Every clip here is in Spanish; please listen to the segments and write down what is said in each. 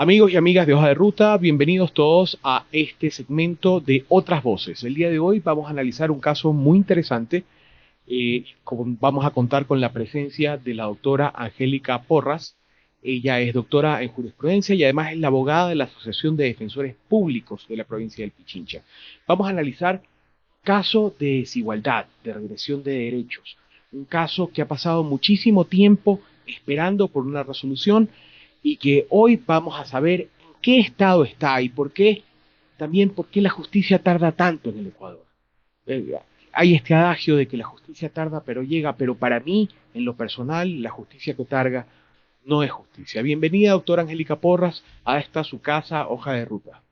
Amigos y amigas de Hoja de Ruta, bienvenidos todos a este segmento de Otras Voces. El día de hoy vamos a analizar un caso muy interesante. Vamos a contar con la presencia de la doctora Angélica Porras. Ella es doctora en jurisprudencia y además es la abogada de la Asociación de Defensores Públicos de la provincia del Pichincha. Vamos a analizar caso de desigualdad, de regresión de derechos. Un caso que ha pasado muchísimo tiempo esperando por una resolución y que hoy vamos a saber en qué estado está y por qué la justicia tarda tanto en el Ecuador. Hay este adagio de que la justicia tarda pero llega, pero para mí, en lo personal, la justicia que tarda no es justicia. Bienvenida, doctora Angélica Porras, a esta su casa, Hoja de Ruta.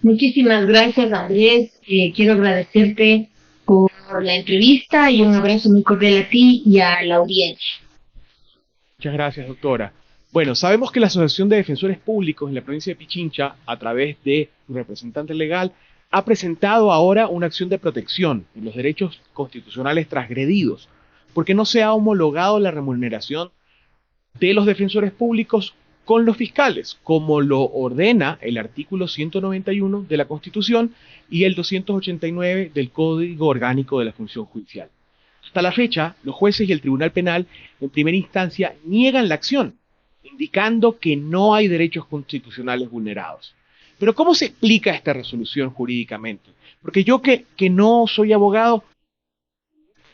Muchísimas gracias, Andrés. Quiero agradecerte por la entrevista y un abrazo muy cordial a ti y a la audiencia. Muchas gracias, doctora. Bueno, sabemos que la Asociación de Defensores Públicos en la provincia de Pichincha, a través de su representante legal, ha presentado ahora una acción de protección de los derechos constitucionales transgredidos, porque no se ha homologado la remuneración de los defensores públicos con los fiscales, como lo ordena el artículo 191 de la Constitución y el 289 del Código Orgánico de la Función Judicial. Hasta la fecha, los jueces y el Tribunal Penal, en primera instancia, niegan la acción, indicando que no hay derechos constitucionales vulnerados. Pero ¿cómo se explica esta resolución jurídicamente? Porque yo que no soy abogado,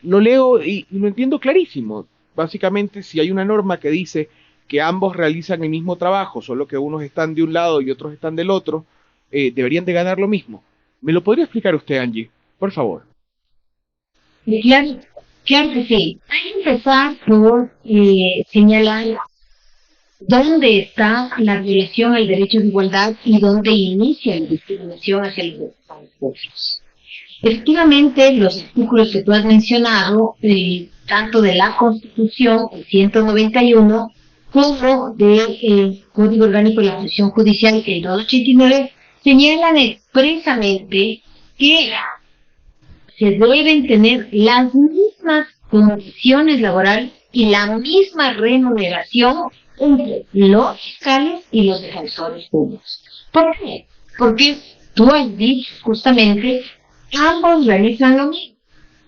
lo leo y lo entiendo clarísimo. Básicamente, si hay una norma que dice que ambos realizan el mismo trabajo, solo que unos están de un lado y otros están del otro, deberían de ganar lo mismo. ¿Me lo podría explicar usted, Angie? Por favor. Claro, claro que sí. Hay que empezar por señalar dónde está la violación al derecho de igualdad y dónde inicia la discriminación hacia los defensores públicos. Efectivamente, los artículos que tú has mencionado, tanto de la Constitución, el 191, como del Código Orgánico de la Función Judicial, el 289, señalan expresamente que se deben tener las mismas condiciones laborales y la misma remuneración entre los fiscales y los defensores públicos. ¿Por qué? Porque tú has dicho justamente, ambos realizan lo mismo,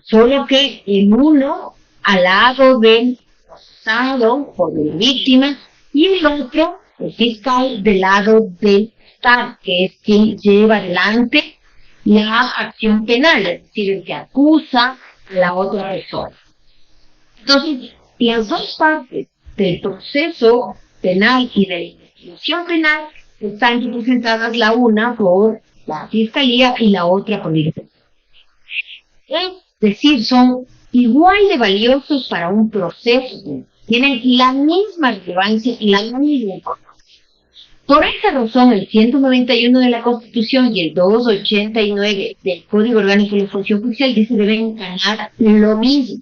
solo que el uno al lado del acusado o de la víctima y el otro, el fiscal, del lado del Estado, que es quien lleva adelante la acción penal, es decir, el que acusa a la otra persona. Entonces, las dos partes del proceso penal y de la investigación penal están representadas, la una por la Fiscalía y la otra por el defensor. Es decir, son igual de valiosos para un proceso, tienen la misma relevancia y la misma importancia. Por esa razón, el 191 de la Constitución y el 289 del Código Orgánico de la Función Judicial dice que deben ganar lo mismo.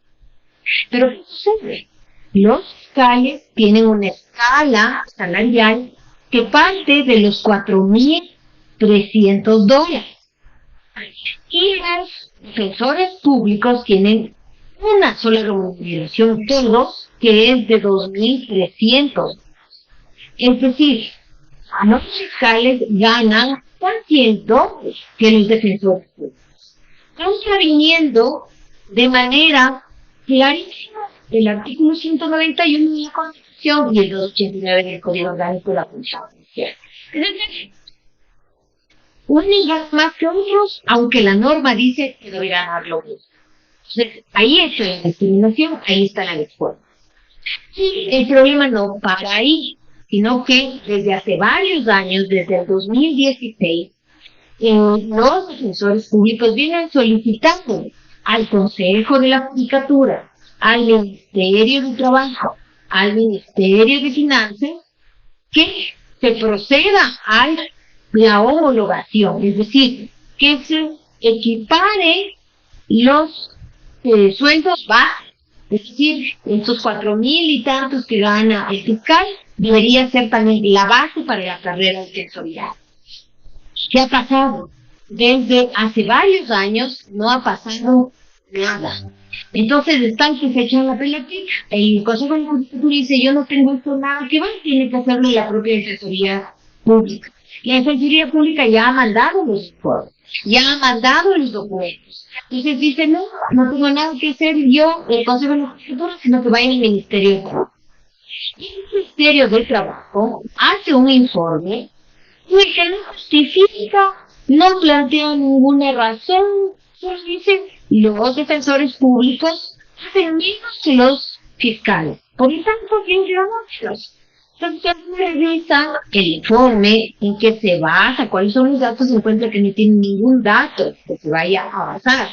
Pero ¿qué sucede? Los fiscales tienen una escala salarial que parte de los $4,300. Y los defensores públicos tienen una sola remuneración todos, que es de $2,300. Es decir, los fiscales ganan casi el doble que los defensores públicos, contraviniendo de manera clarísima el artículo 191 de la Constitución y el 289 del Código Orgánico de la Función Judicial. Es decir, unos ganan más que otros, aunque la norma dice que debe ganar lo mismo. Entonces, ahí está la discriminación, ahí está la desforma. Y el problema no para ahí, sino que desde hace varios años, desde el 2016, los defensores públicos vienen solicitando al Consejo de la Judicatura, al Ministerio de Trabajo, al Ministerio de Finanzas, que se proceda a la homologación, es decir, que se equipare los sueldos bajos, es decir, estos 4,000 y tantos que gana el fiscal, debería ser también la base para la carrera defensorial. ¿Qué ha pasado? Desde hace varios años no ha pasado nada. Entonces están que se echan la pelotita. El Consejo de la Judicatura dice, yo no tengo esto nada que ver, tiene que hacerlo la propia Defensoría Pública. La Defensoría Pública ya ha mandado los informes, ya ha mandado los documentos. Entonces dice, no, no tengo nada que hacer yo, el Consejo de la Judicatura, sino que vaya al Ministerio de Trabajo. Y el Ministerio de Trabajo hace un informe en el que no justifica, no plantea ninguna razón, solo dice, los defensores públicos hacen menos que los fiscales. Por lo tanto, ¿quién lleva muchos? Entonces, cuando uno revisa el informe en que se basa, cuáles son los datos, se encuentra que no tiene ningún dato que se vaya a basar.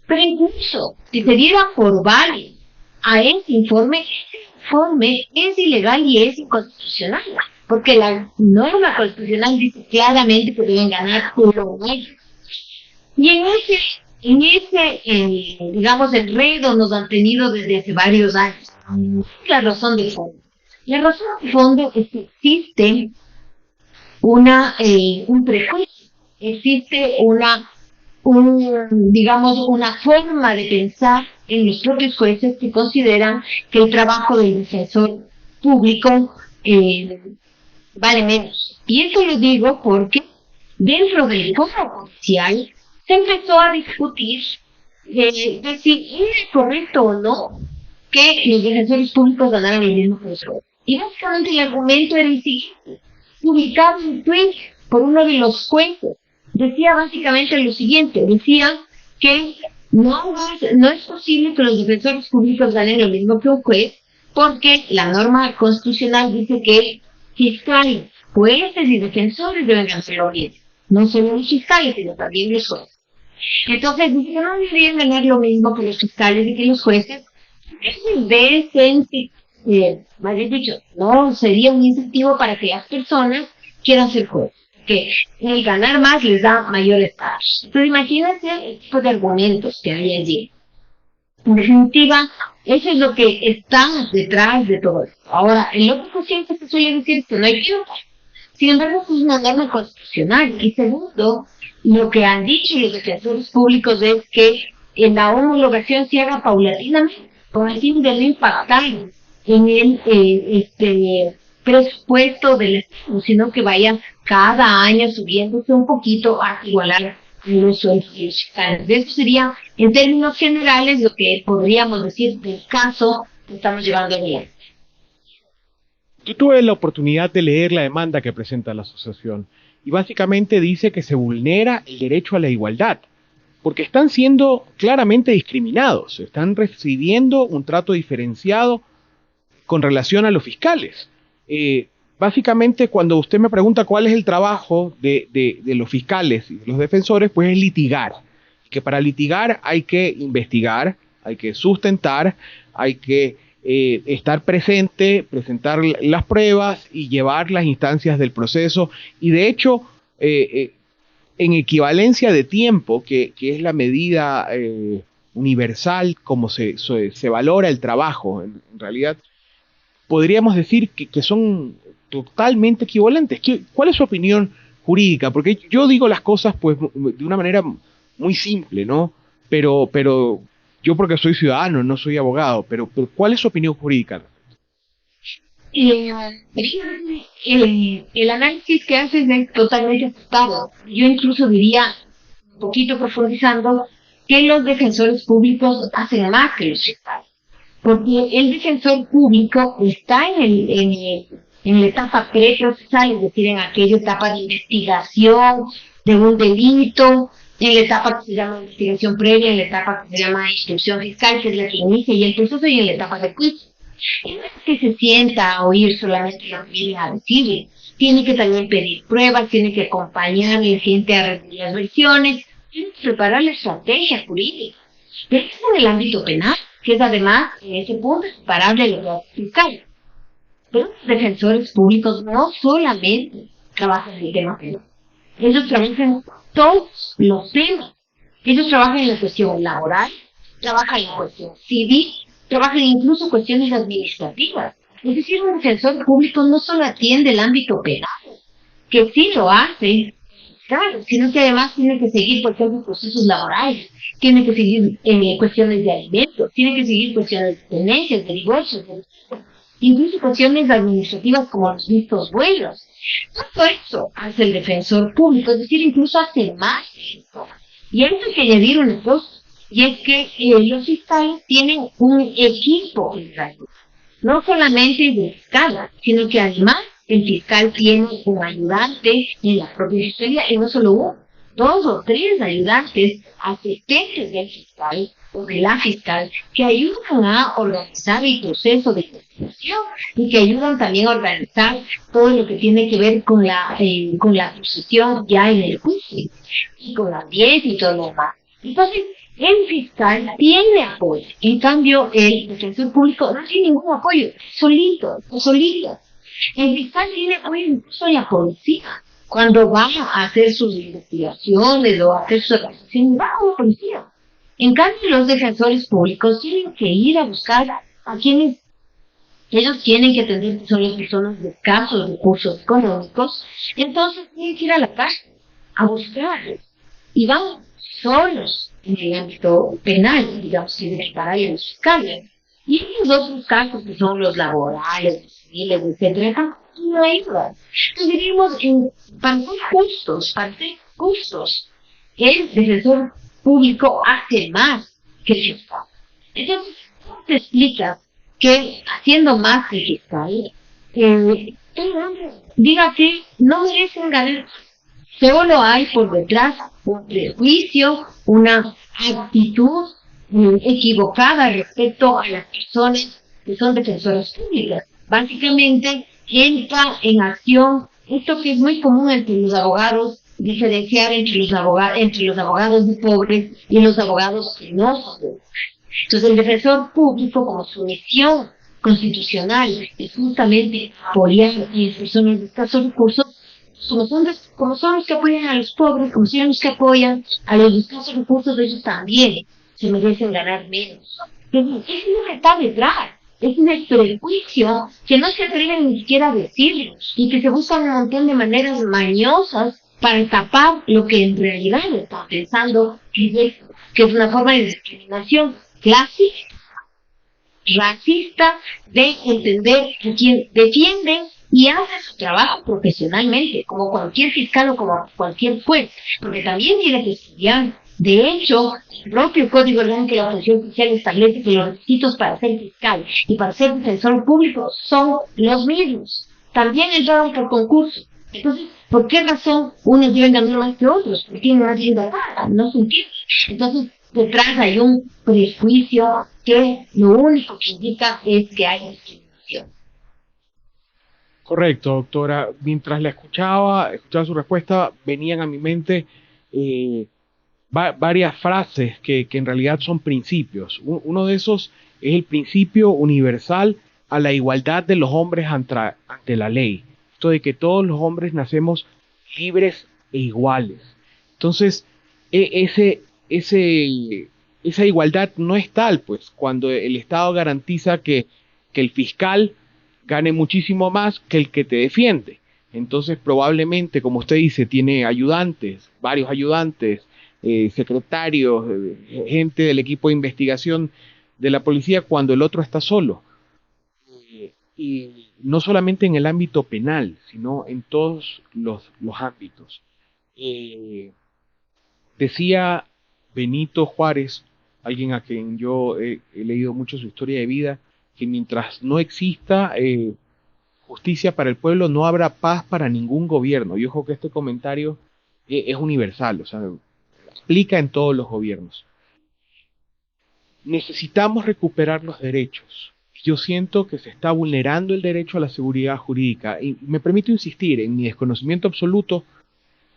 Pero incluso, si se diera por válido a ese informe es ilegal y es inconstitucional, porque la norma constitucional dice claramente que deben ganar lo mismo. Y en ese digamos, enredo nos han tenido desde hace varios años. La razón de fondo. La razón de fondo es que existe un prejuicio, existe digamos, una forma de pensar en los propios jueces que consideran que el trabajo del defensor público vale menos. Y eso lo digo porque dentro del foro judicial se empezó a discutir de si es correcto o no que los defensores públicos ganaran el mismo que los jueces. Y básicamente el argumento era el siguiente. Publicado en Twitter por uno de los jueces, decía básicamente lo siguiente, decía que no es posible que los defensores públicos ganen lo mismo que un juez, porque la norma constitucional dice que fiscales, jueces y defensores deben ganar lo mismo, no solo los fiscales, sino también los jueces. Entonces dice que no deberían ganar lo mismo que los fiscales y que los jueces. Más bien dicho, no sería un incentivo para que las personas quieran ser jueces, que el ganar más les da mayor estatus. Entonces imagínense el tipo de argumentos que hay allí. En definitiva, eso es lo que está detrás de todo esto. Ahora, el otro siempre se suele decir que no hay tiempo. Sin embargo, es una norma constitucional. Y segundo, lo que han dicho los defensores públicos es que en la homologación se haga paulatinamente, con el fin de no impactar en el presupuesto del Estado, sino que vaya cada año subiéndose un poquito hasta igualar los sueldos de los fiscales. Eso sería, en términos generales, lo que podríamos decir del caso que estamos llevando adelante. Yo tuve la oportunidad de leer la demanda que presenta la asociación y básicamente dice que se vulnera el derecho a la igualdad, porque están siendo claramente discriminados, están recibiendo un trato diferenciado con relación a los fiscales. Básicamente, cuando usted me pregunta cuál es el trabajo de los fiscales y de los defensores, pues es litigar. Que para litigar hay que investigar, hay que sustentar, hay que estar presente, presentar las pruebas y llevar las instancias del proceso. Y de hecho, en equivalencia de tiempo, que es la medida universal como se valora el trabajo, en realidad, podríamos decir que son totalmente equivalentes. ¿Cuál es su opinión jurídica? Porque yo digo las cosas pues de una manera muy simple, ¿no? Pero yo porque soy ciudadano, no soy abogado, pero ¿cuál es su opinión jurídica? El análisis que haces es totalmente aceptado. Yo incluso diría, un poquito profundizando, que los defensores públicos hacen más que los fiscales. Porque el defensor público está en la etapa preprocesal, es decir, en aquella etapa de investigación de un delito, en la etapa que se llama investigación previa, en la etapa que se llama instrucción fiscal, que es la que inicia y el proceso, y en la etapa de juicio. Y no es que se sienta a oír solamente lo que viene a decirle, tiene que también pedir pruebas, tiene que acompañar al cliente a rendir las versiones, tiene que preparar la estrategia jurídica. Pero es en el ámbito penal, que es además, en ese punto, separable de los fiscales. Pero los defensores públicos no solamente trabajan en el tema penal, ellos trabajan en todos los temas. Ellos trabajan en la cuestión laboral, trabajan en la cuestión civil, trabajan incluso cuestiones administrativas. Es decir, un defensor público no solo atiende el ámbito penal, que sí lo hace, fiscal, sino que además tiene que seguir, por ejemplo, procesos laborales, tiene que seguir cuestiones de alimentos, tiene que seguir cuestiones de tenencias, de divorcios, incluso cuestiones administrativas como los vistos buenos. Todo eso hace el defensor público, es decir, incluso hace más de eso. Y hay que añadir una cosa, y es que los fiscales tienen un equipo en realidad, no solamente de fiscal, sino que además el fiscal tiene un ayudante en la propia fiscalía, y no solo uno, 2 o 3 ayudantes, asistentes del fiscal o de la fiscal, que ayudan a organizar el proceso de investigación y que ayudan también a organizar todo lo que tiene que ver con la acusación ya en el juicio y con la audiencia y todo lo demás. Entonces, el fiscal tiene apoyo, en cambio el defensor público no tiene ningún apoyo, solito. El fiscal tiene apoyo incluso en la policía. Cuando va a hacer sus investigaciones o a hacer sus acusaciones, va a la policía. En cambio, los defensores públicos tienen que ir a buscar a quienes ellos tienen que atender, que son las personas de escasos recursos económicos, entonces tienen que ir a la cárcel a buscarlos. Y van solos en el ámbito penal, digamos, que declarar a los fiscales. Y en los otros casos, que son los laborales, los civiles, etcétera, no ayudan. Entonces vivimos para ser justos, el defensor público hace más que el fiscal. Entonces, ¿cómo te explica que haciendo más que el fiscal, diga que no merecen ganar? Solo hay por detrás un prejuicio, una actitud equivocada respecto a las personas que son defensoras públicas. Básicamente entra en acción esto que es muy común entre los abogados, diferenciar entre los abogados de pobres y los abogados que no son pobres. Entonces el defensor público, como su misión constitucional es justamente apoyar a las personas de escasos recursos, como son los que apoyan a los pobres, como son los que apoyan a los de escasos recursos, ellos también se merecen ganar menos. Entonces, es lo que está detrás. Es un prejuicio que no se atreven ni siquiera a decirlo y que se buscan un montón de maneras mañosas para tapar lo que en realidad están pensando que es una forma de discriminación clásica, racista, de entender a quien defienden y hace su trabajo profesionalmente, como cualquier fiscal o como cualquier juez, porque también tiene que estudiar. De hecho, el propio Código Orgánico de la Función Judicial establece que los requisitos para ser fiscal y para ser defensor público son los mismos. También entraron por concurso. Entonces, ¿por qué razón unos deben ganar más que otros? Porque tienen más rienda paga, no se entiende. Entonces, detrás hay un prejuicio que lo único que indica es que hay discriminación. Correcto, doctora. Mientras la escuchaba su respuesta, venían a mi mente varias frases que en realidad son principios. Uno de esos es el principio universal a la igualdad de los hombres ante la ley. Esto de que todos los hombres nacemos libres e iguales. Entonces, esa igualdad no es tal, pues, cuando el Estado garantiza que el fiscal gane muchísimo más que el que te defiende. Entonces, probablemente, como usted dice, tiene ayudantes, varios ayudantes, secretarios, gente del equipo de investigación de la policía, cuando el otro está solo. Y no solamente en el ámbito penal, sino en todos los ámbitos. Decía Benito Juárez, alguien a quien yo he leído mucho su historia de vida, que mientras no exista justicia para el pueblo, no habrá paz para ningún gobierno. Y ojo que este comentario es universal, o sea, aplica en todos los gobiernos. Necesitamos recuperar los derechos. Yo siento que se está vulnerando el derecho a la seguridad jurídica. Y me permito insistir, en mi desconocimiento absoluto,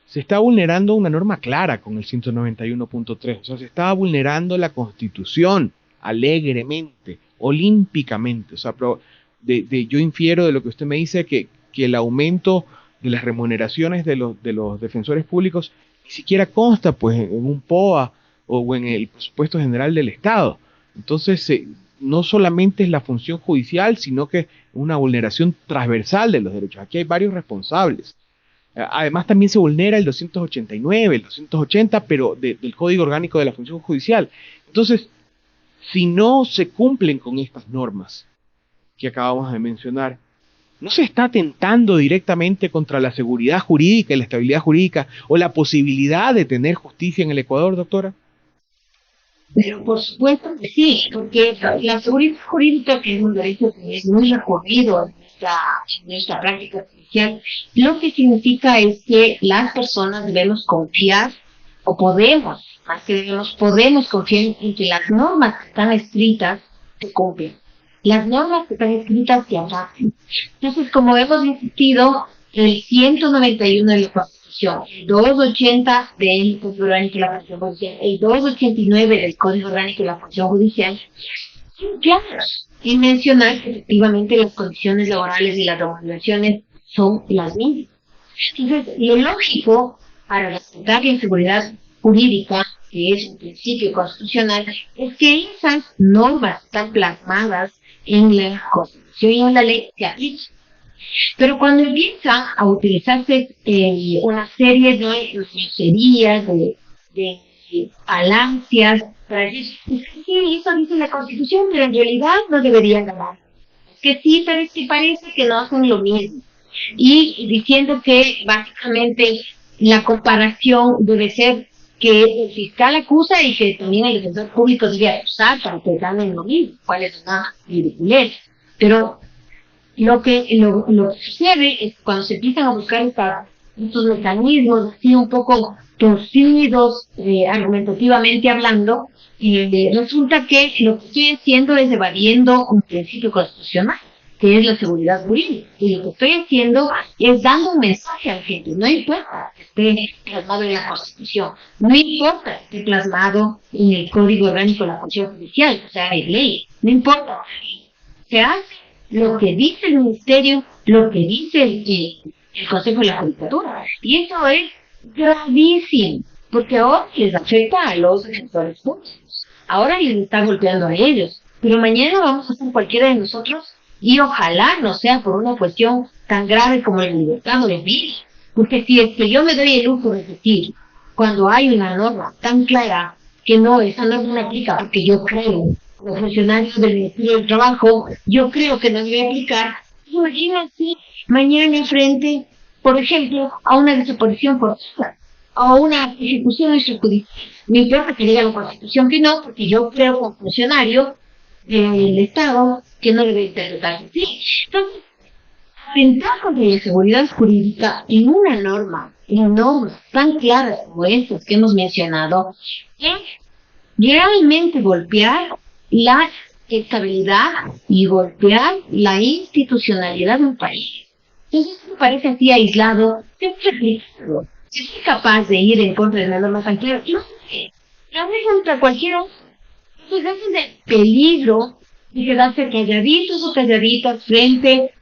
se está vulnerando una norma clara con el 191.3. O sea, se está vulnerando la Constitución alegremente, olímpicamente. O sea, yo infiero de lo que usted me dice que el aumento de las remuneraciones de los defensores públicos ni siquiera consta pues en un POA o en el presupuesto general del Estado. Entonces, no solamente es la función judicial, sino que es una vulneración transversal de los derechos. Aquí hay varios responsables. Además también se vulnera el 289, el 280, pero del Código Orgánico de la Función Judicial. Entonces, si no se cumplen con estas normas que acabamos de mencionar, ¿no se está atentando directamente contra la seguridad jurídica y la estabilidad jurídica o la posibilidad de tener justicia en el Ecuador, doctora? Pero por supuesto que sí, porque la seguridad jurídica, que es un derecho que es muy recurrido en nuestra práctica judicial, lo que significa es que las personas debemos confiar, o podemos, más que debemos, podemos confiar en que las normas que están escritas se cumplen. Las normas que están escritas se adaptan. Entonces, como hemos insistido, el 191 de la Constitución, el 280 del Código Orgánico de la Función Judicial, el 289 del Código Orgánico de la Función Judicial, son claros en mencionar que efectivamente las condiciones laborales y las remuneraciones son las mismas. Entonces, lo lógico para respetar la seguridad jurídica, que es un principio constitucional, es que esas normas están plasmadas en la Constitución y en la ley se apliquen. Pero cuando empieza a utilizarse una serie de groserías, de falancias, para decir, es que sí, eso dice la Constitución, pero en realidad no deberían ganar. Es que sí, pero es que parece que no hacen lo mismo. Y diciendo que básicamente la comparación debe ser que el fiscal acusa y que también el defensor público debe acusar para que ganen lo mismo, cuál es una ridiculez. Pero lo que sucede es cuando se empiezan a buscar estos mecanismos así un poco torcidos, argumentativamente hablando, resulta que lo que estoy haciendo es evadiendo un principio constitucional, que es la seguridad jurídica. Y lo que estoy haciendo es dando un mensaje a la gente. No importa que esté plasmado en la Constitución, no importa que esté plasmado en el Código Orgánico de la Función Judicial, o sea, en ley, no importa. Se hace lo que dice el Ministerio, lo que dice el Consejo de la Judicatura. Y eso es gravísimo, porque ahora les afecta a los defensores públicos. Ahora les está golpeando a ellos. Pero mañana vamos a ser cualquiera de nosotros y ojalá no sea por una cuestión tan grave como la libertad o el virus. Porque si es que yo me doy el lujo de decir, cuando hay una norma tan clara que no, esa norma no aplica porque yo creo, los funcionarios del Ministerio del Trabajo, yo creo que no debe aplicar. Imagínense mañana frente, por ejemplo, a una desaparición forzada, a una ejecución extrajudicial. Me importa que diga la Constitución que no, porque yo creo como funcionario del Estado que no debe interpretarse así. Entonces, atentar contra la seguridad jurídica en una norma, en normas tan claras como estas que hemos mencionado, es realmente golpear la estabilidad y golpear la institucionalidad de un país. Entonces, me parece así aislado, si soy capaz de ir en contra de la norma tan clara, no sé, la voy contra cualquier otro. Entonces, ese es el peligro de quedarse calladitos o calladitas frente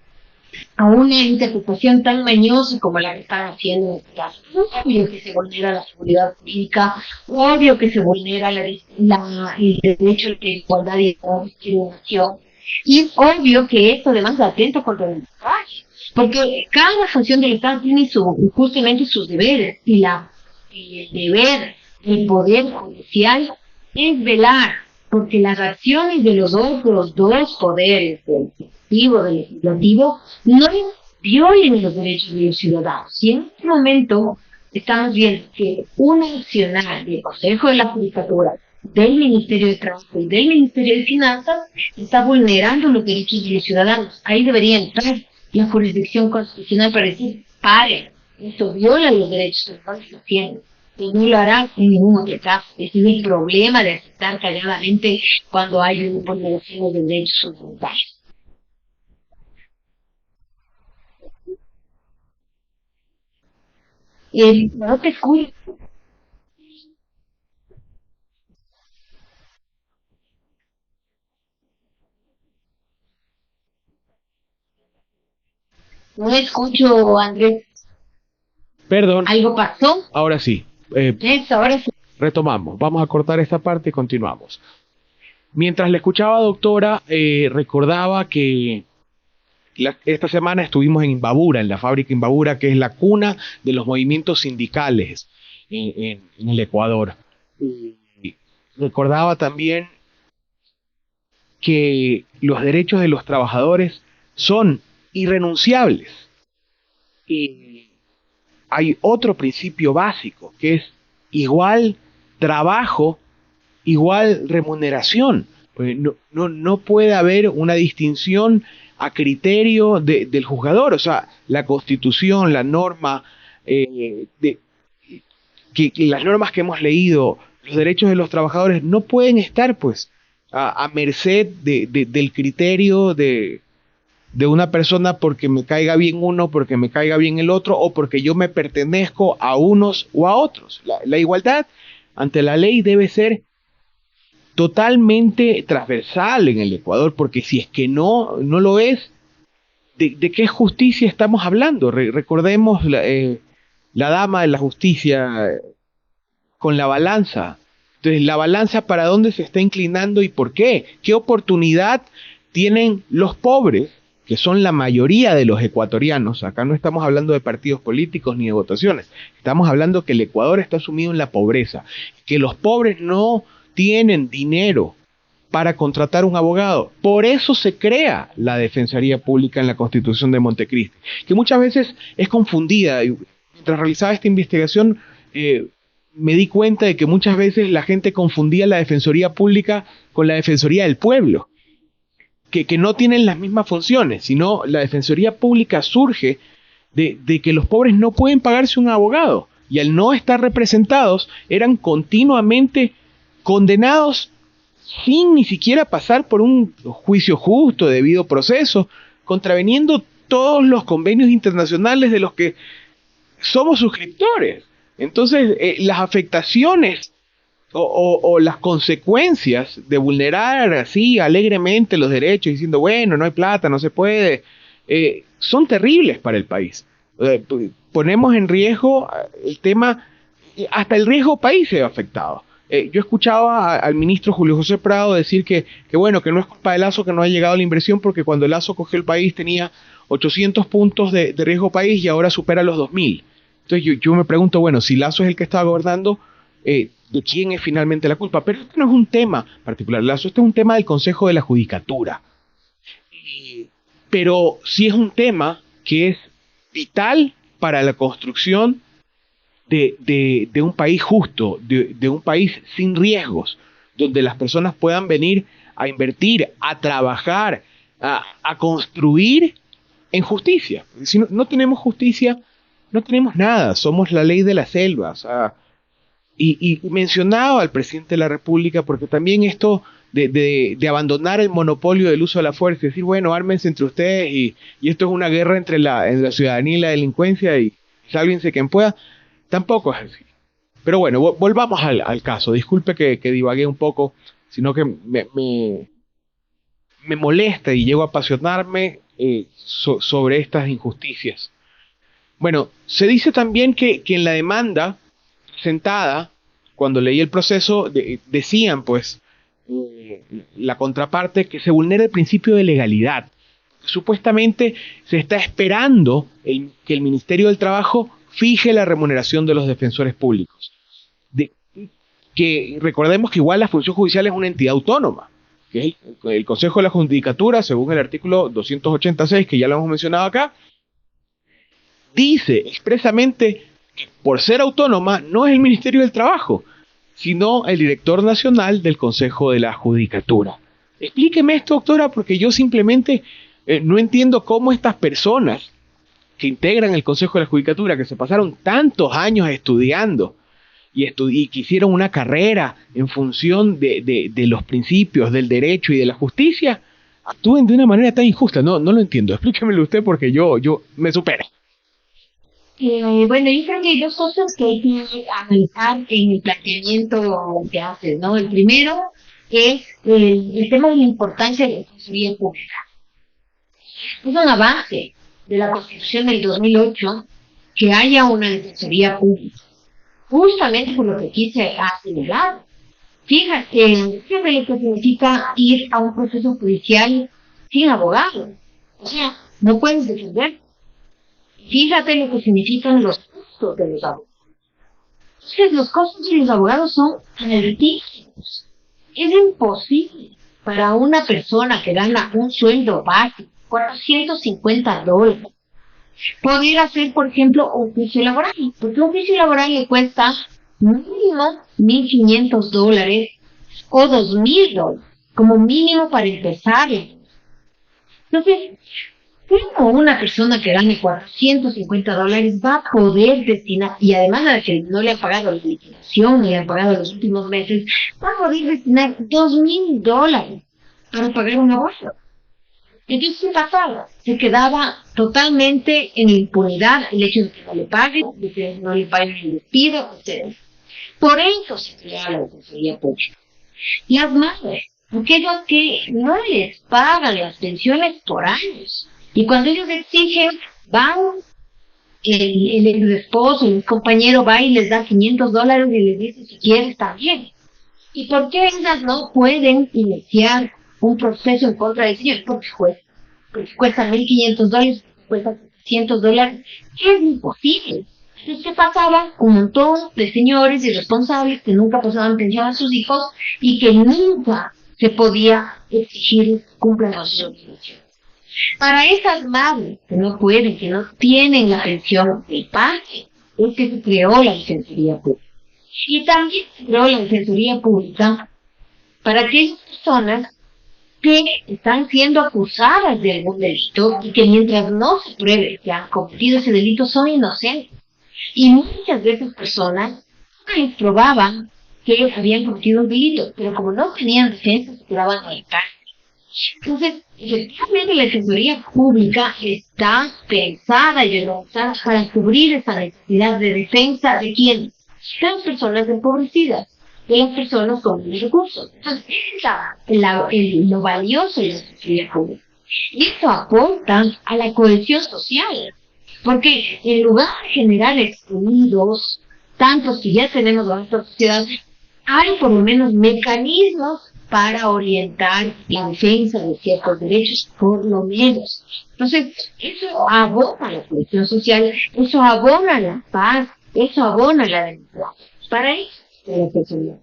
a una interpretación tan mañosa como la que están haciendo en este caso. Obvio que se vulnera la seguridad jurídica, obvio que se vulnera el derecho de igualdad y no discriminación, y es obvio que esto además atenta contra el democracia, porque cada función del Estado tiene justamente sus deberes, y el deber del Poder Judicial es velar porque las acciones de los otros dos poderes, del Ejecutivo, del Legislativo, no violen los derechos de los ciudadanos. Y en este momento estamos viendo que una accionar del Consejo de la Judicatura, del Ministerio de Trabajo y del Ministerio de Finanzas está vulnerando los derechos de los ciudadanos. Ahí debería entrar la jurisdicción constitucional para decir, pare, esto viola los derechos de los ciudadanos. Y no lo hará en ningún otro caso. Ese es el problema de aceptar calladamente cuando hay vulneraciones de derechos fundamentales. No te escucho. No escucho, Andrés. Perdón. ¿Algo pasó? Ahora sí. Ahora sí. Retomamos. Vamos a cortar esta parte y continuamos. Mientras le escuchaba, doctora, recordaba que esta semana estuvimos en Imbabura, en la fábrica Imbabura, que es la cuna de los movimientos sindicales en el Ecuador. Y recordaba también que los derechos de los trabajadores son irrenunciables. Y hay otro principio básico, que es igual trabajo, igual remuneración. Pues no puede haber una distinción a criterio del juzgador. O sea, la Constitución, la norma, las normas que hemos leído, los derechos de los trabajadores no pueden estar pues a merced del criterio de una persona porque me caiga bien uno, porque me caiga bien el otro, o porque yo me pertenezco a unos o a otros. La igualdad ante la ley debe ser totalmente transversal en el Ecuador, porque si es que no lo es, ¿de qué justicia estamos hablando? Recordemos la dama de la justicia con la balanza. Entonces, la balanza, ¿para dónde se está inclinando y por qué? ¿Qué oportunidad tienen los pobres, que son la mayoría de los ecuatorianos? Acá no estamos hablando de partidos políticos ni de votaciones. Estamos hablando que el Ecuador está sumido en la pobreza, que los pobres no tienen dinero para contratar un abogado. Por eso se crea la Defensoría Pública en la Constitución de Montecristi, que muchas veces es confundida. Mientras realizaba esta investigación, me di cuenta de que muchas veces la gente confundía la Defensoría Pública con la Defensoría del Pueblo, que no tienen las mismas funciones, sino la Defensoría Pública surge de que los pobres no pueden pagarse un abogado, y al no estar representados eran continuamente condenados sin ni siquiera pasar por un juicio justo, debido proceso, contraveniendo todos los convenios internacionales de los que somos suscriptores. Entonces, las afectaciones o las consecuencias de vulnerar así alegremente los derechos, diciendo, bueno, no hay plata, no se puede, son terribles para el país. Ponemos en riesgo el tema, hasta el riesgo país se ve afectado. Yo escuchaba al ministro Julio José Prado decir que bueno, que no es culpa de Lazo que no ha llegado la inversión, porque cuando Lazo cogió el país tenía 800 puntos de riesgo país y ahora supera los 2000. Entonces yo me pregunto, bueno, si Lazo es el que estaba gobernando, ¿de quién es finalmente la culpa? Pero esto no es un tema particular, Lazo, este es un tema del Consejo de la Judicatura. Pero sí es un tema que es vital para la construcción de un país justo, de un país sin riesgos, donde las personas puedan venir a invertir, a trabajar, a construir en justicia. Si no tenemos justicia, no tenemos nada, somos la ley de la selva. O sea, y mencionaba al presidente de la República, porque también esto de abandonar el monopolio del uso de la fuerza, y decir, bueno, ármense entre ustedes, y esto es una guerra entre la ciudadanía y la delincuencia, y sálvense quien pueda, tampoco es así. Pero bueno, volvamos al caso. Disculpe que divagué un poco, sino que me molesta y llego a apasionarme sobre estas injusticias. Bueno, se dice también que en la demanda presentada, cuando leí el proceso, decían pues la contraparte que se vulnera el principio de legalidad. Supuestamente se está esperando que el Ministerio del Trabajo fije la remuneración de los defensores públicos. Que recordemos que igual la función judicial es una entidad autónoma, que es el Consejo de la Judicatura, según el artículo 286, que ya lo hemos mencionado acá, dice expresamente que por ser autónoma no es el Ministerio del Trabajo, sino el director nacional del Consejo de la Judicatura. Explíqueme esto, doctora, porque yo simplemente no entiendo cómo estas personas que integran el Consejo de la Judicatura, que se pasaron tantos años estudiando y que hicieron una carrera en función de los principios del derecho y de la justicia, actúen de una manera tan injusta. No lo entiendo. Explíquemelo usted, porque yo me supero. Bueno, yo creo que hay dos cosas que hay que analizar en el planteamiento que haces, ¿no? El primero es el tema de la importancia de la defensoría pública. Es una base de la Constitución del 2008 que haya una defensoría pública, justamente por lo que aquí se ha señalado. Fíjate, fíjate lo que significa ir a un proceso judicial sin abogado. O sea, no puedes defender. Fíjate lo que significan los costos de los abogados. Entonces, los costos de los abogados son altísimos. Es imposible para una persona que gana un sueldo básico, $450, poder hacer, por ejemplo, un juicio laboral. Porque un juicio laboral le cuesta mínimo $1,500 o $2,000, como mínimo para empezar. Entonces, ¿cómo una persona que gane $450 va a poder destinar, y además de que no le han pagado la liquidación, no le han pagado los últimos meses, va a poder destinar $2,000 para pagar un abogado? Entonces, ¿qué pasaba? Se quedaba totalmente en impunidad el hecho de que no le paguen, de que no le paguen el despido, etc. Por eso se crea la Defensoría Pública. Las madres, aquellos que no les pagan las pensiones por años, y cuando ellos exigen, van, el esposo, el compañero va y les da $500 y les dice, si quieres, está bien. ¿Y por qué ellas no pueden iniciar un proceso en contra del señor? Porque cuesta $1,500, cuesta $700, es imposible. Entonces, ¿qué pasaba? Un montón de señores irresponsables que nunca pasaban pensión a sus hijos y que nunca se podía exigir cumplan con sus obligaciones. Para esas madres que no pueden, que no tienen la pensión del padre, es que se creó la Defensoría Pública. Y también se creó la Defensoría Pública para aquellas personas que están siendo acusadas de algún delito y que mientras no se pruebe que han cometido ese delito son inocentes. Y muchas de esas personas probaban que habían cometido un delito, pero como no tenían defensa, se quedaban en la cárcel. Entonces, efectivamente, la Defensoría Pública está pensada y organizada para cubrir esa necesidad de defensa de quién, de las personas empobrecidas, de las personas con menos recursos. Entonces, es lo valioso de la Defensoría Pública. Y esto aporta a la cohesión social, porque en lugar de generar excluidos, tantos que ya tenemos en nuestra sociedad, hay por lo menos mecanismos para orientar la defensa de ciertos derechos, por lo menos. Entonces, eso abona a la cohesión social, eso abona a la paz, eso abona a la democracia. Para eso es la Defensoría.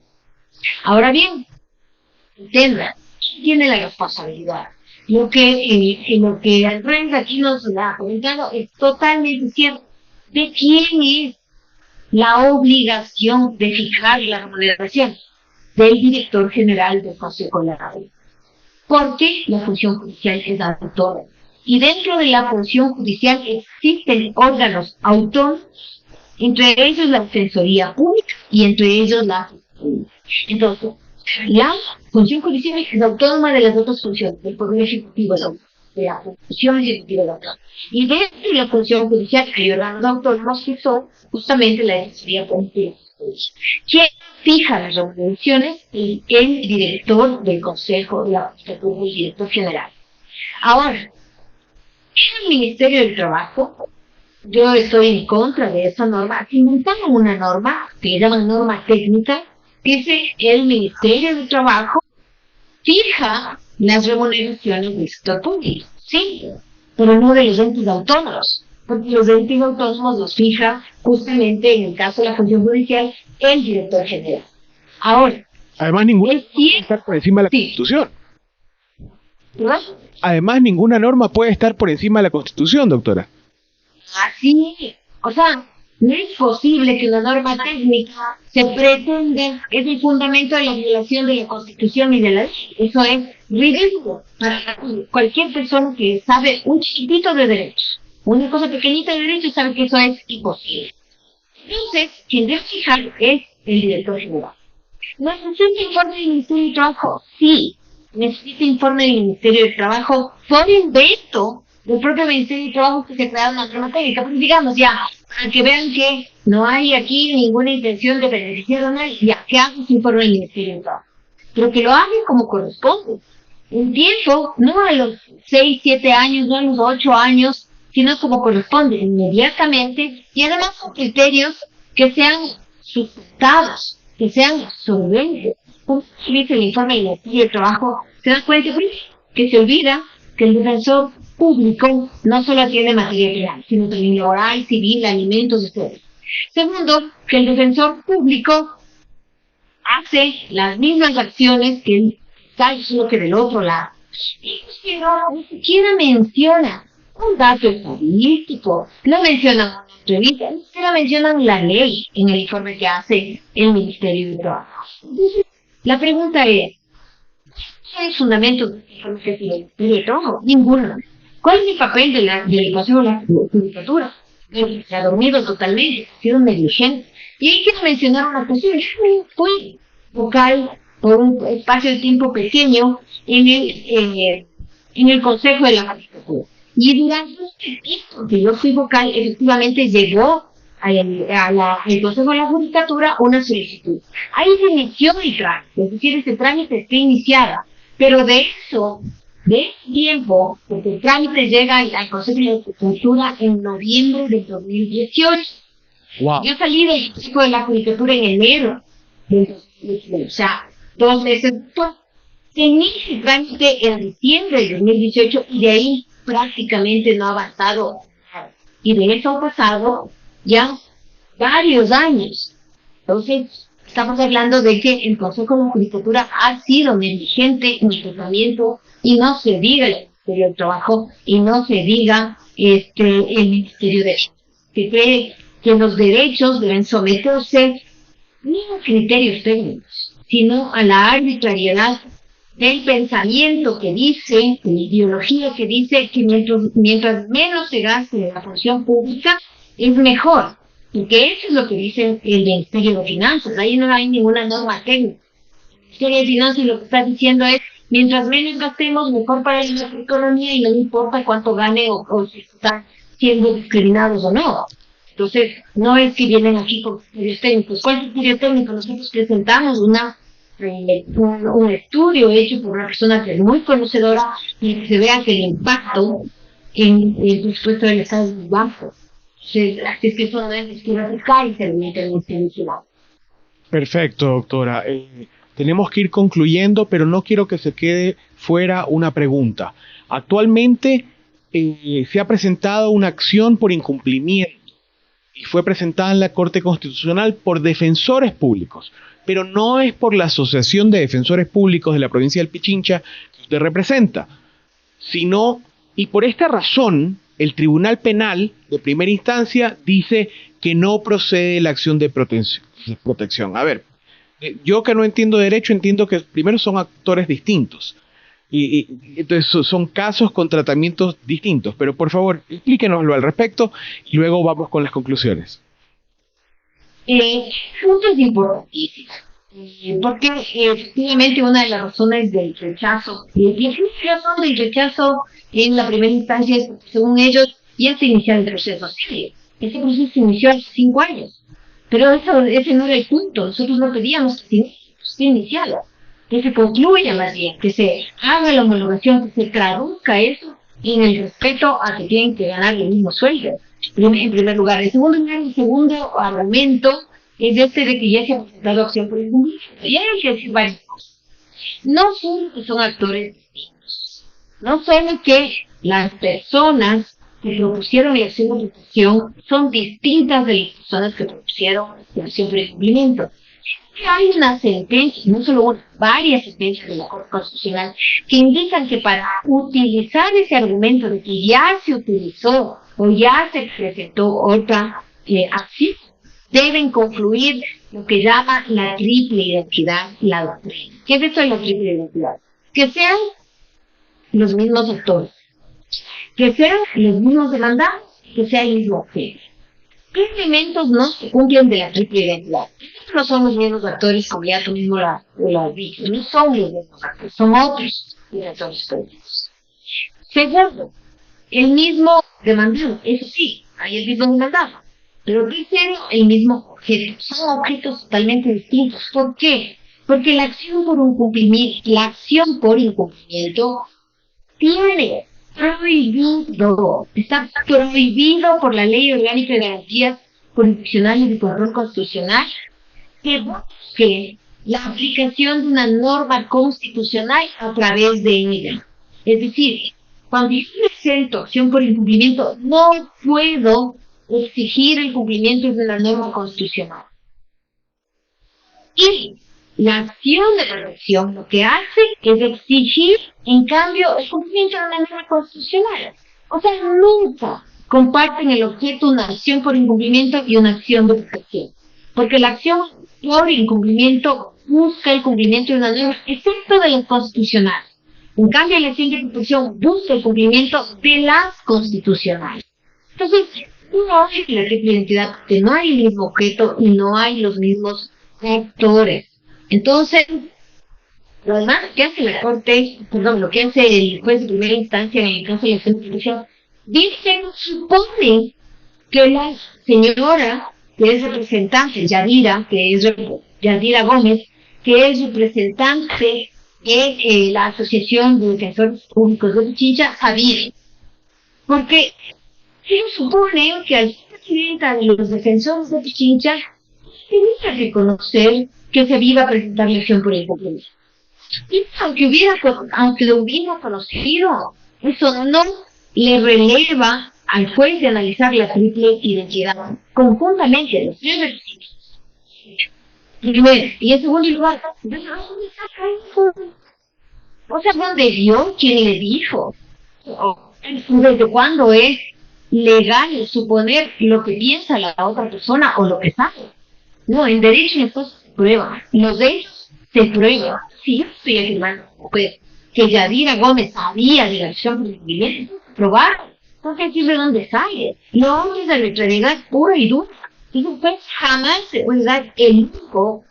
Ahora bien, entiendan, ¿quién tiene la responsabilidad? Lo que Andrés aquí nos ha comentado es totalmente cierto. ¿De quién es la obligación de fijar la remuneración? Del director general del Consejo de la Radio. Porque la función judicial es autónoma. Y dentro de la función judicial existen órganos autónomos, entre ellos la Defensoría Pública y entre ellos la Fiscalía. Entonces, la función judicial es autónoma de las otras funciones, del Poder Ejecutivo, de la función ejecutiva de la otra. Y dentro de la función judicial hay órganos autónomos que son justamente la Defensoría Pública. ¿Quién fija las remuneraciones? El director del Consejo de la Judicatura, el director general. Ahora, en el Ministerio del Trabajo, yo estoy en contra de esa norma. Se inventaron una norma que llaman norma técnica, que dice el Ministerio del Trabajo fija las remuneraciones del sector público, sí, pero no de los entes autónomos, porque los entes autónomos los fija justamente, en el caso de la función judicial, el director general. Ahora, además, ninguna puede estar por encima de la Constitución. ¿verdad? Además, ninguna norma puede estar por encima de la Constitución, doctora. Así, o sea, no es posible que una norma técnica se pretenda, es el fundamento de la violación de la Constitución y de la ley. Eso es ridículo para cualquier persona que sabe un chiquitito de derechos. Una cosa pequeñita de derechos sabe que eso es imposible. Entonces, quien debe fijar es el director general. ¿Necesita informe del Ministerio de Trabajo? Sí, necesita informe del Ministerio de Trabajo por invento del propio Ministerio de Trabajo, que se crearon una norma técnica. Pues digamos ya, para que vean que no hay aquí ninguna intención de beneficiar a nadie, ya que haga ese informe del Ministerio de Trabajo. Pero que lo haga como corresponde. En tiempo, no a los 6, 7 años, no a los 8 años, sino como corresponde, inmediatamente, y además con criterios que sean sustentados, que sean solventes. Como dice el informe del Ministerio de Trabajo, se dan cuenta que se olvida que el defensor público no solo atiende materia penal, sino también laboral, civil, alimentos, etc. Segundo, que el defensor público hace las mismas acciones que el sino que del otro lado. Pero ni siquiera menciona un dato estadístico, no mencionan una entrevista, ni siquiera mencionan la ley en el informe que hace el Ministerio de Trabajo. Entonces, la pregunta es, ¿qué es el fundamento del informe que hace el Ministerio de Trabajo? Ninguno. ¿Cuál es el papel del Consejo de la Judicatura? Se ha dormido totalmente, ha sido negligente. Y ahí quiero mencionar una cuestión. Yo fui vocal por un espacio de tiempo pequeño en el Consejo de la Judicatura. Y durante este tiempo que yo fui vocal, efectivamente llegó al Consejo de la Judicatura una solicitud. Ahí se inició el trámite, es decir, ese trámite está iniciada. Pero de ese tiempo, porque el trámite llega al Consejo de la Judicatura en noviembre de 2018. Wow. Yo salí del Consejo de la Judicatura en enero del 2018, o sea, 2 meses después. Se inicia el trámite en diciembre de 2018 y de ahí prácticamente no ha avanzado nada. Y de eso han pasado ya varios años. Entonces, estamos hablando de que el Consejo de la Judicatura ha sido negligente en el tratamiento, y no se diga el Ministerio del Trabajo, y no se diga el Ministerio de que cree que los derechos deben someterse no a criterios técnicos, sino a la arbitrariedad del pensamiento que dice, de la ideología que dice que mientras menos se gaste en la función pública, es mejor. Porque eso es lo que dice el Ministerio de Finanzas. Ahí no hay ninguna norma técnica. El Ministerio de Finanzas lo que está diciendo es, mientras menos gastemos, mejor para la economía, y no importa cuánto gane o si están siendo discriminados o no. Entonces, no es que vienen aquí con criterios técnicos. ¿Cuál criterio técnico? Nosotros presentamos un estudio hecho por una persona que es muy conocedora, y que se vea que el impacto en el presupuesto del Estado es muy bajo. Así es que eso no es izquierda fiscal y se alimenta en el Estado. Perfecto, doctora. Tenemos que ir concluyendo, pero no quiero que se quede fuera una pregunta. Actualmente se ha presentado una acción por incumplimiento y fue presentada en la Corte Constitucional por defensores públicos, pero no es por la Asociación de Defensores Públicos de la provincia del Pichincha que usted representa, sino, y por esta razón, el Tribunal Penal de primera instancia dice que no procede la acción de protección. A ver, yo que no entiendo derecho, entiendo que primero son actores distintos. Y entonces son casos con tratamientos distintos. Pero por favor, explíquenoslo al respecto y luego vamos con las conclusiones. Punto es importantísimo. Porque efectivamente una de las razones del rechazo, y la razón del rechazo en la primera instancia es porque, según ellos, ya se inició el proceso civil. Ese proceso se inició hace 5 años. Pero ese no era el punto. Nosotros no pedíamos que se iniciara, que se concluya más bien, que se haga la homologación, que se traduzca eso en el respeto a que tienen que ganar el mismo sueldo, en primer lugar. En segundo lugar, el segundo argumento es de que ya se ha presentado acción por incumplimiento. Y hay que decir varias cosas. No solo que son actores distintos, no solo que las personas que propusieron la acción de protección son distintas de las personas que propusieron la acción por incumplimiento. Hay una sentencia, no solo una, varias sentencias de la Corte Constitucional que indican que para utilizar ese argumento de que ya se utilizó o ya se presentó otra acción, deben concluir lo que llama la triple identidad, la doctrina. ¿Qué es esto de la triple identidad? Que sean los mismos actores, que sean los mismos demandantes, que sea el mismo objeto. ¿Qué elementos no se cumplen de la triple identidad? No son los mismos actores, como ya tú mismo lo has dicho. No son los mismos actores, son otros actores políticos. Segundo, el mismo demandado. Eso sí, hay el mismo demandado. Pero tercero, el mismo objeto. Son objetos totalmente distintos. ¿Por qué? Porque la acción por incumplimiento tiene está prohibido por la Ley Orgánica de Garantías Jurisdiccionales y Control Constitucional que busque la aplicación de una norma constitucional a través de ella. Es decir, Cuando yo presento acción por incumplimiento, no puedo exigir el cumplimiento de la norma constitucional. Y la acción de protección lo que hace es exigir, en cambio, el cumplimiento de la norma constitucional. O sea, nunca comparten el objeto una acción por incumplimiento y una acción de protección. Porque la acción por incumplimiento busca el cumplimiento de una norma, excepto de las constitucionales. En cambio, la acción de protección busca el cumplimiento de las constitucionales. Entonces, no hay la triple identidad, porque no hay el mismo objeto y no hay los mismos actores. Entonces, lo demás que hace la Corte, perdón, lo que hace el juez de primera instancia en el caso de la acción de protección, dice, supone que la señora, que es representante, Yadira Gómez, que es representante de la Asociación de Defensores Públicos de Pichincha, sabía. Porque se supone que al ser presidenta de los defensores de Pichincha, tenía que reconocer que se iba a presentar la acción por incumplimiento. Y aunque lo hubiera conocido, eso no le releva al juez de analizar la triple identidad conjuntamente los tres requisitos. Primero, y en segundo lugar, ¿de dónde saca eso? O sea, ¿dónde vio? ¿Quién le dijo? ¿Desde cuándo es legal suponer lo que piensa la otra persona o lo que sabe? No, en derecho las cosas se prueban. Los derechos se prueban. Si yo estoy afirmando pues, que Yadira Gómez sabía de la acción por incumplimiento, probar. Entonces, ¿de dónde sale? No es de arbitrariedad pura y dura. Y después jamás se puede dar el lujo,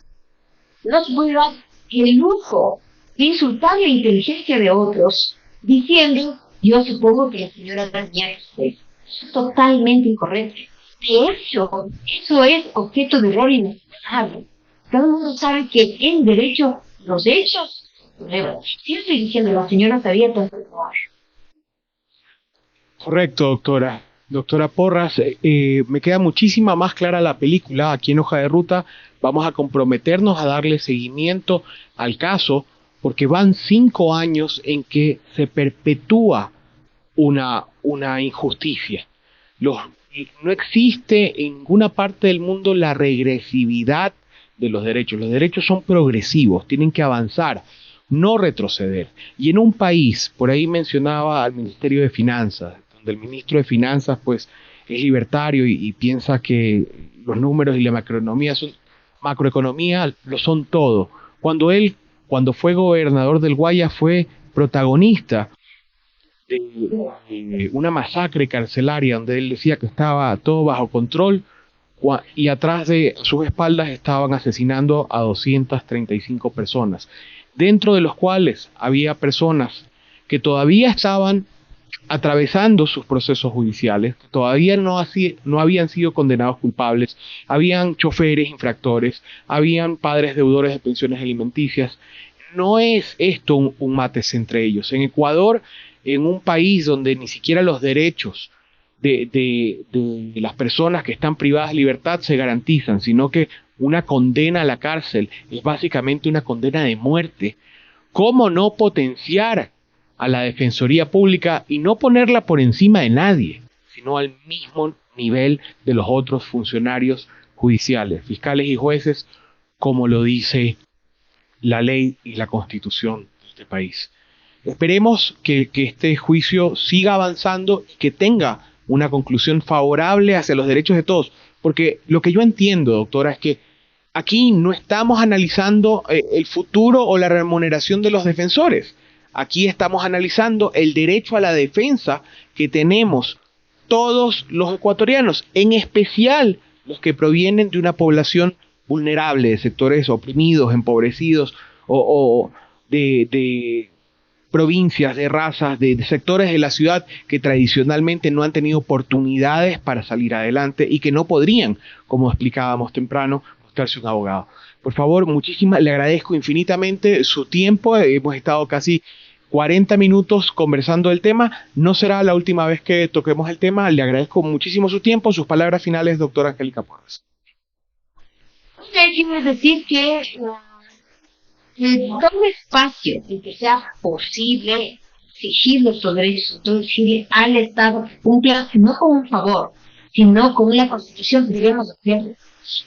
no se puede dar el lujo de insultar la inteligencia de otros, diciendo, yo supongo que la señora tenía que es totalmente incorrecto. De hecho, eso es objeto de error inexcusable. Todo el mundo sabe que en derecho los hechos prueban. Si yo estoy diciendo la señora sabía tanto probar. Correcto, doctora. Doctora Porras, me queda muchísima más clara la película. Aquí en Hoja de Ruta vamos a comprometernos a darle seguimiento al caso porque van 5 años en que se perpetúa una injusticia. No existe en ninguna parte del mundo la regresividad de los derechos. Los derechos son progresivos, tienen que avanzar, no retroceder. Y en un país, por ahí mencionaba al Ministerio de Finanzas, donde el ministro de Finanzas pues es libertario y piensa que los números y la macroeconomía lo son todo. Cuando fue gobernador del Guaya, fue protagonista de una masacre carcelaria donde él decía que estaba todo bajo control y atrás de sus espaldas estaban asesinando a 235 personas, dentro de los cuales había personas que todavía estaban atravesando sus procesos judiciales, que todavía no habían sido condenados culpables, habían choferes infractores, habían padres deudores de pensiones alimenticias. No es esto un mátese entre ellos. En Ecuador, en un país donde ni siquiera los derechos de las personas que están privadas de libertad se garantizan, sino que una condena a la cárcel es básicamente una condena de muerte. ¿Cómo no potenciar a la Defensoría Pública y no ponerla por encima de nadie, sino al mismo nivel de los otros funcionarios judiciales, fiscales y jueces, como lo dice la ley y la Constitución de este país? Esperemos que este juicio siga avanzando y que tenga una conclusión favorable hacia los derechos de todos, porque lo que yo entiendo, doctora, es que aquí no estamos analizando el futuro o la remuneración de los defensores. Aquí estamos analizando el derecho a la defensa que tenemos todos los ecuatorianos, en especial los que provienen de una población vulnerable, de sectores oprimidos, empobrecidos o de provincias, de razas, de sectores de la ciudad que tradicionalmente no han tenido oportunidades para salir adelante y que no podrían, como explicábamos temprano, buscarse un abogado. Por favor, le agradezco infinitamente su tiempo. Hemos estado casi 40 minutos conversando del tema. No será la última vez que toquemos el tema. Le agradezco muchísimo su tiempo. Sus palabras finales, doctora Angélica Porras. Quiero decir que todo espacio en que sea posible exigirle estos derechos, entonces exigirle al Estado que cumpla no con un favor, sino con la Constitución que debemos hacerlo.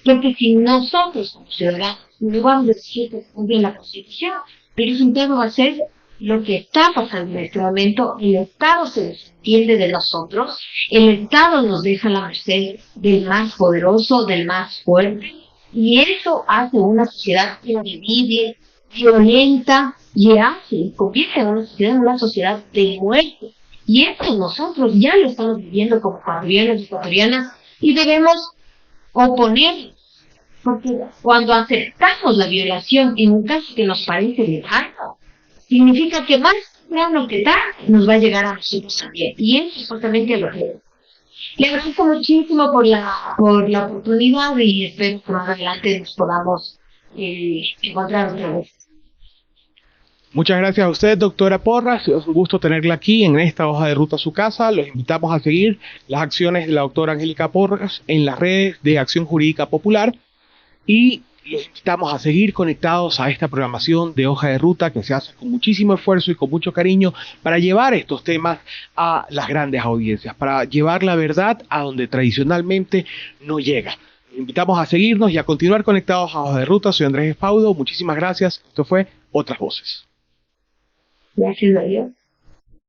Porque si nosotros como ciudadanos no vamos a exigir que se cumpla la Constitución, el resultado va a ser lo que está pasando en este momento. El Estado se desentiende de nosotros, el Estado nos deja a la merced del más poderoso, del más fuerte, y eso hace una sociedad indivisible, violenta, y convierte a una sociedad de muerte. Y esto nosotros ya lo estamos viviendo como ecuatorianos y ecuatorianas, y debemos oponernos, porque cuando aceptamos la violación en un caso que nos parece lejano, significa que más temprano que tarde nos va a llegar a nosotros también. Y eso es justamente lo que le agradezco muchísimo por la oportunidad y espero que más adelante nos podamos encontrar otra vez. Muchas gracias a usted, doctora Porras. Es un gusto tenerla aquí en esta hoja de ruta a su casa. Los invitamos a seguir las acciones de la doctora Angélica Porras en las redes de Acción Jurídica Popular y los invitamos a seguir conectados a esta programación de hoja de ruta que se hace con muchísimo esfuerzo y con mucho cariño para llevar estos temas a las grandes audiencias, para llevar la verdad a donde tradicionalmente no llega. Los invitamos a seguirnos y a continuar conectados a hoja de ruta. Soy Andrés Espaudo. Muchísimas gracias. Esto fue Otras Voces. Gracias a Dios.